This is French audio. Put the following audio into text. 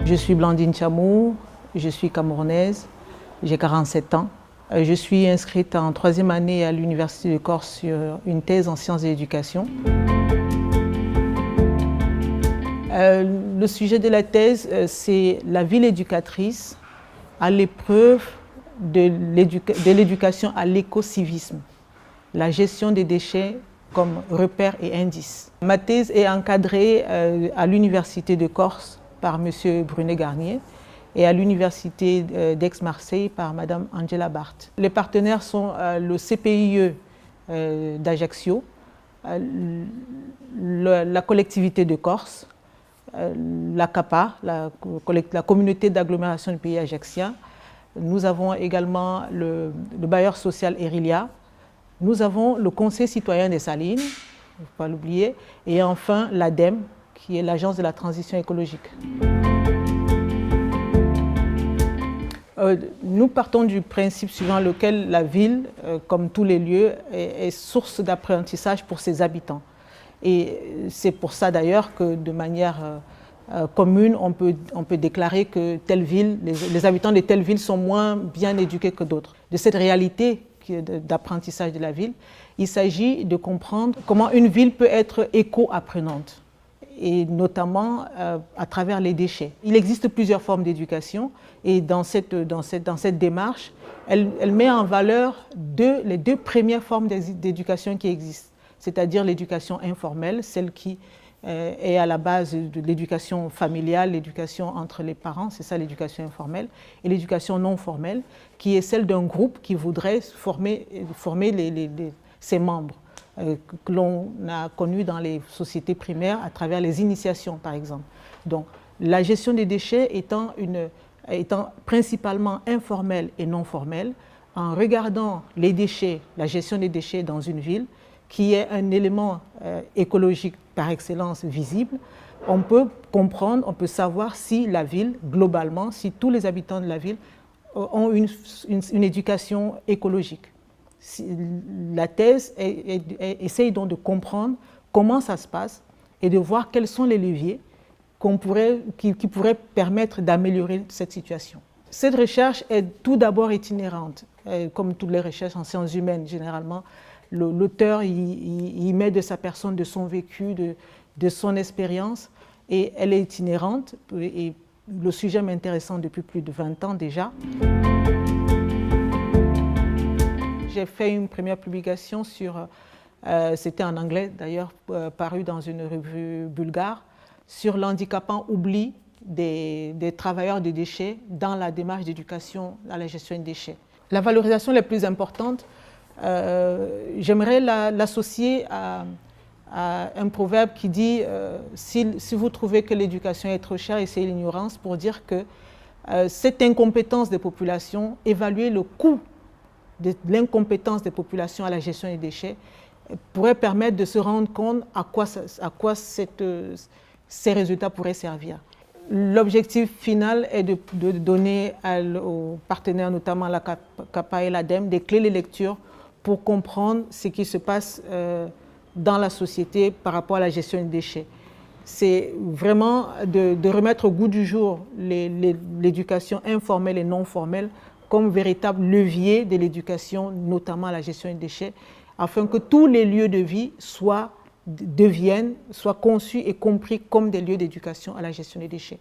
Je suis Blandine Chamou, je suis camerounaise, j'ai 47 ans. Je suis inscrite en 3e année à l'Université de Corse sur une thèse en sciences de l'éducation. Le sujet de la thèse, c'est la ville éducatrice à l'épreuve de l'éducation à l'écocivisme, la gestion des déchets comme repère et indice. Ma thèse est encadrée à l'Université de Corse par M. Brunet Garnier et à l'Université d'Aix-Marseille par Mme Angela Barth. Les partenaires sont le CPIE d'Ajaccio, la collectivité de Corse, la CAPA, la communauté d'agglomération du pays ajaccien. Nous avons également le bailleur social Erilia. Nous avons le Conseil citoyen des Salines, il ne faut pas l'oublier, et enfin l'ADEME, qui est l'Agence de la transition écologique. Nous partons du principe suivant lequel la ville, comme tous les lieux, est source d'apprentissage pour ses habitants. Et c'est pour ça d'ailleurs que de manière commune, on peut déclarer que telle ville, les habitants de telle ville sont moins bien éduqués que d'autres. De cette réalité d'apprentissage de la ville, il s'agit de comprendre comment une ville peut être éco-apprenante, et notamment à travers les déchets. Il existe plusieurs formes d'éducation et dans cette démarche, elle met en valeur les deux premières formes d'éducation qui existent, c'est-à-dire l'éducation informelle, celle qui est à la base de l'éducation familiale, l'éducation entre les parents, c'est ça l'éducation informelle, et l'éducation non formelle, qui est celle d'un groupe qui voudrait former ses membres, que l'on a connu dans les sociétés primaires à travers les initiations, par exemple. Donc, la gestion des déchets étant principalement informelle et non formelle, en regardant les déchets, la gestion des déchets dans une ville, qui est un élément écologique par excellence visible, on peut comprendre, on peut savoir si la ville, globalement, si tous les habitants de la ville ont une éducation écologique. La thèse essaye donc de comprendre comment ça se passe et de voir quels sont les leviers qui pourraient permettre d'améliorer cette situation. Cette recherche est tout d'abord itinérante, comme toutes les recherches en sciences humaines généralement. L'auteur y met de sa personne, de son vécu, de son expérience, et elle est itinérante, et le sujet m'intéressant depuis plus de 20 ans déjà. J'ai fait une première publication c'était en anglais d'ailleurs, paru dans une revue bulgare, sur l'handicapant oubli des travailleurs des déchets dans la démarche d'éducation à la gestion des déchets. La valorisation la plus importante, j'aimerais l'associer à un proverbe qui dit si vous trouvez que l'éducation est trop chère, essayez l'ignorance, pour dire que cette incompétence des populations, évaluer le coût de l'incompétence des populations à la gestion des déchets, pourrait permettre de se rendre compte à quoi ces résultats pourraient servir. L'objectif final est de donner aux partenaires, notamment la CAPA et l'ADEME, des clés de lecture pour comprendre ce qui se passe dans la société par rapport à la gestion des déchets. C'est vraiment de remettre au goût du jour l'éducation informelle et non formelle comme véritable levier de l'éducation, notamment à la gestion des déchets, afin que tous les lieux de vie soient conçus et compris comme des lieux d'éducation à la gestion des déchets.